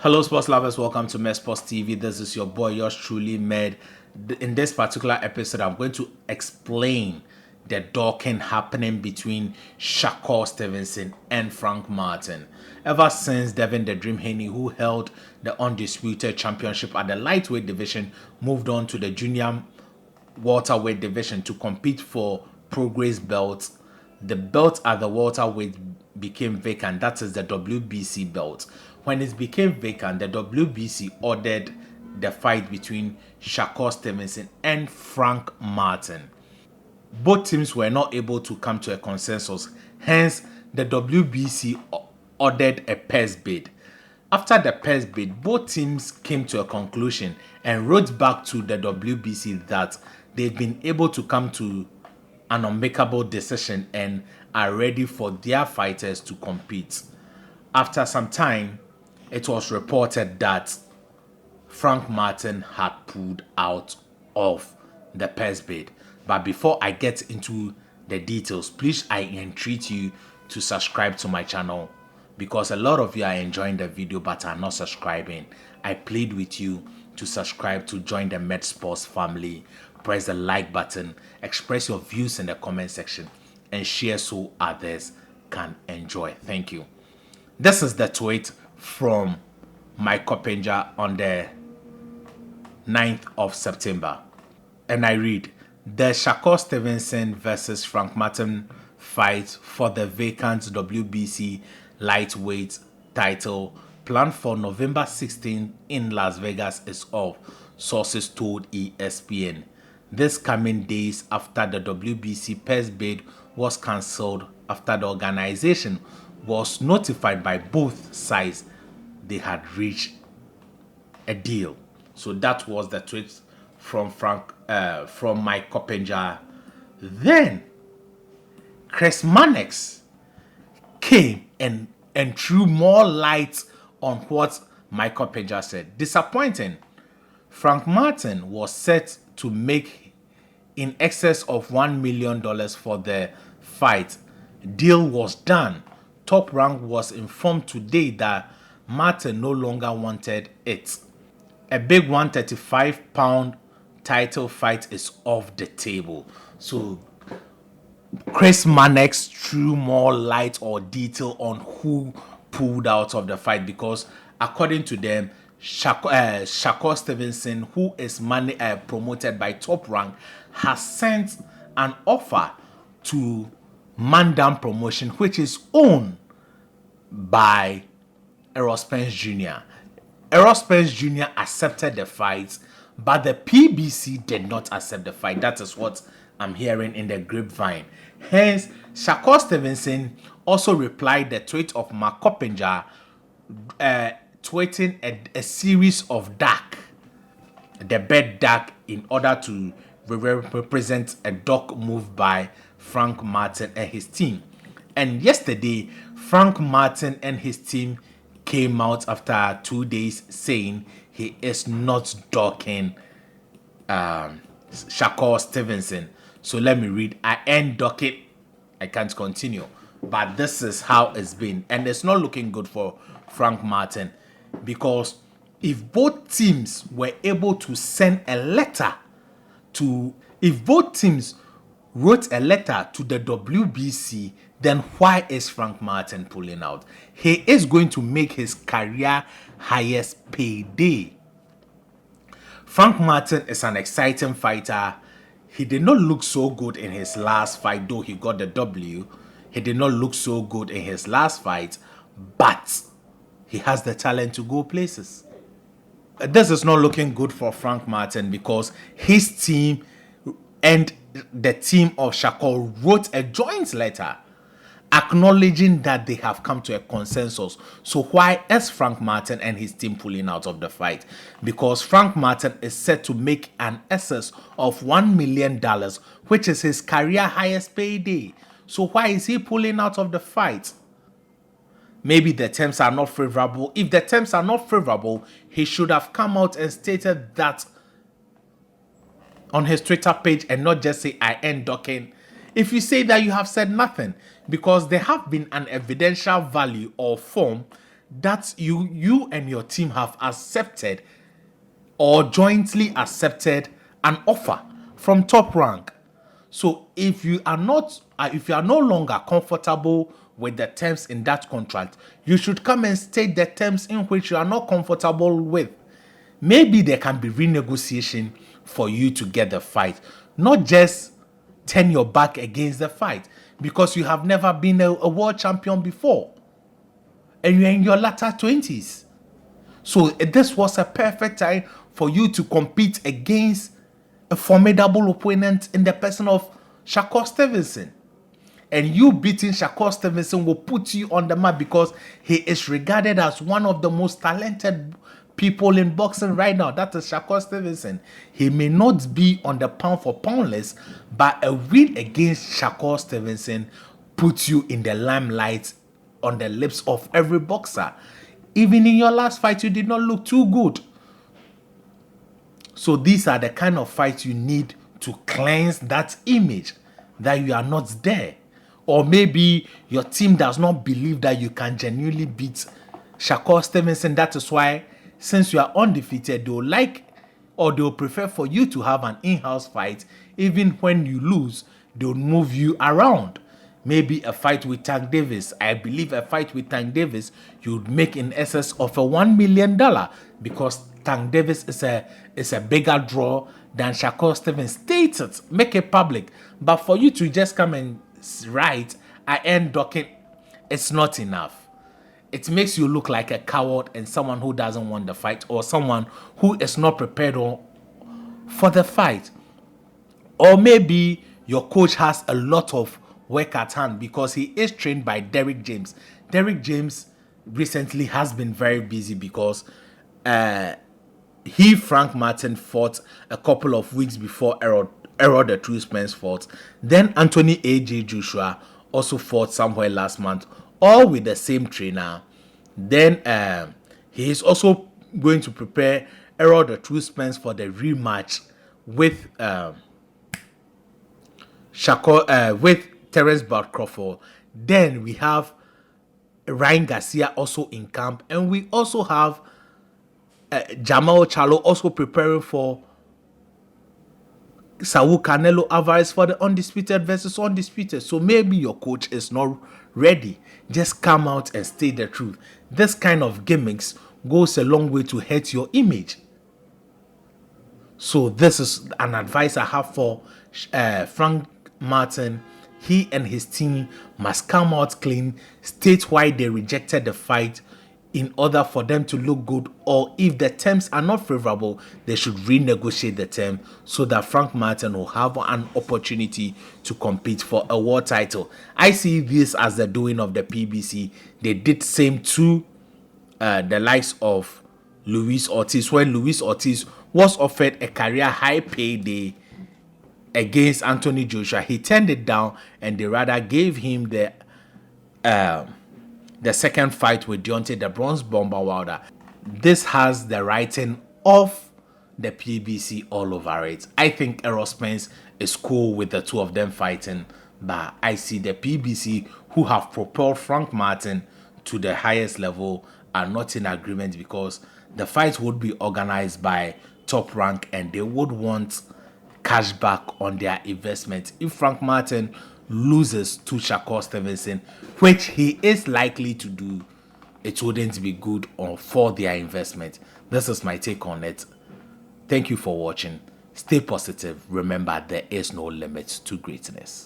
Hello, sports lovers. Welcome to Med Sports TV. This is your boy, yours truly, Med. In this particular episode, I'm going to explain the docking happening between Shakur, Stevenson, and Frank Martin. Ever since Devin the Dream Haney, who held the undisputed championship at the lightweight division, moved on to the junior welterweight division to compete for Progress belts. The belt at the welterweight became vacant. That is the WBC belt. When it became vacant, the WBC ordered the fight between Shakur Stevenson and Frank Martin. Both teams were not able to come to a consensus. Hence, the WBC ordered a purse bid. After the purse bid, both teams came to a conclusion and wrote back to the WBC that they've been able to come to an unmakeable decision and are ready for their fighters to compete. After some time, it was reported that Frank Martin had pulled out of the purse bid. But before I get into the details, please I entreat you to subscribe to my channel because a lot of you are enjoying the video but are not subscribing. I plead with you to subscribe to join the Med Sports family. Press the like button, express your views in the comment section, and share so others can enjoy. Thank you. This is the tweet from Mike Coppinger on the 9th of September. And I read, the Shakur Stevenson versus Frank Martin fight for the vacant WBC lightweight title planned for November 16th in Las Vegas is off, sources told ESPN. This coming days after the WBC purse bid was cancelled after the organization was notified by both sides they had reached a deal. So that was the tweet from Mike Coppinger. Then Chris Mannix came and threw more light on what Mike Coppinger said. Disappointing. Frank Martin was set to make in excess of $1 million for the fight. Deal was done. Top Rank was informed today that Martin no longer wanted it. A big 135-pound title fight is off the table. So Chris Mannix threw more light or detail on who pulled out of the fight because according to them, Shakur Stevenson, who is promoted by Top Rank, has sent an offer to Man Down Promotion, which is owned by Errol Spence Jr. Errol Spence Jr. accepted the fight, but the PBC did not accept the fight. That is what I'm hearing in the grapevine. Hence, Shakur Stevenson also replied the tweet of Mark Coppinger, tweeting a series of duck, the bed duck, in order to represent a duck move by Frank Martin and his team. And yesterday, Frank Martin and his team came out after 2 days saying he is not ducking Shakur Stevenson. So let me read. I end ducking. I can't continue. But this is how it's been. And it's not looking good for Frank Martin. Because if both teams were able to send a letter if both teams wrote a letter to the WBC, then why is Frank Martin pulling out? He is going to make his career highest payday. Frank Martin is an exciting fighter. He did not look so good in his last fight, though he got the W. He did not look so good in his last fight, but he has the talent to go places. This is not looking good for Frank Martin because his team and the team of Shakur wrote a joint letter acknowledging that they have come to a consensus. So why is Frank Martin and his team pulling out of the fight? Because Frank Martin is set to make an excess of $1 million, which is his career highest payday. So why is he pulling out of the fight? Maybe the terms are not favorable. If the terms are not favorable, he should have come out and stated that on his Twitter page and not just say, I end ducking. If you say that, you have said nothing, because there have been an evidential value or form that you and your team have accepted or jointly accepted an offer from Top Rank. So if you are no longer comfortable with the terms in that contract, you should come and state the terms in which you are not comfortable with. Maybe there can be renegotiation for you to get the fight, not just turn your back against the fight, because you have never been a world champion before and you're in your latter 20s. So this was a perfect time for you to compete against a formidable opponent in the person of Shakur Stevenson. And you beating Shakur Stevenson will put you on the map because he is regarded as one of the most talented people in boxing right now. That is Shakur Stevenson. He may not be on the pound for pound list, but a win against Shakur Stevenson puts you in the limelight on the lips of every boxer. Even in your last fight, you did not look too good. So these are the kind of fights you need to cleanse that image that you are not there. Or maybe your team does not believe that you can genuinely beat Shakur Stevenson. That is why, since you are undefeated, they'll prefer for you to have an in-house fight. Even when you lose, they'll move you around. Maybe a fight with Tank Davis. I believe a fight with Tank Davis, you'd make in excess of a $1 million because Tank Davis is a bigger draw than Shakur Stevenson. State it, make it public. But for you to just come and write, I end docking, it's not enough. It makes you look like a coward and someone who doesn't want the fight, or someone who is not prepared for the fight. Or maybe your coach has a lot of work at hand because he is trained by Derrick James. Derrick James recently has been very busy because Frank Martin fought a couple of weeks before Errol the True Spence fought. Then Anthony A.J. Joshua also fought somewhere last month, all with the same trainer. Then he is also going to prepare Errol the True Spence for the rematch with with Terence Bud Crawford. Then we have Ryan Garcia also in camp, and we also have Jamal Charlo also preparing for Saul Canelo Alvarez for the undisputed versus undisputed. So maybe your coach is not ready. Just come out and state the truth. This kind of gimmicks goes a long way to hurt your image. So this is an advice I have for Frank Martin. He and his team must come out clean, state why they rejected the fight in order for them to look good, or if the terms are not favorable, they should renegotiate the term so that Frank Martin will have an opportunity to compete for a world title. I see this as the doing of the PBC. They did same to the likes of Luis Ortiz, when Luis Ortiz was offered a career high payday against Anthony Joshua. He turned it down, and they rather gave him the second fight with Deontay the Bronze Bomber Wilder. This has the writing of the PBC all over it. I think Errol Spence is cool with the two of them fighting, but I see the PBC, who have propelled Frank Martin to the highest level, are not in agreement because the fight would be organized by Top Rank and they would want cash back on their investment. If Frank Martin loses to Shakur Stevenson, which he is likely to do, it wouldn't be good for their investment. This is my take on it. Thank you for watching. Stay positive. Remember, there is no limit to greatness.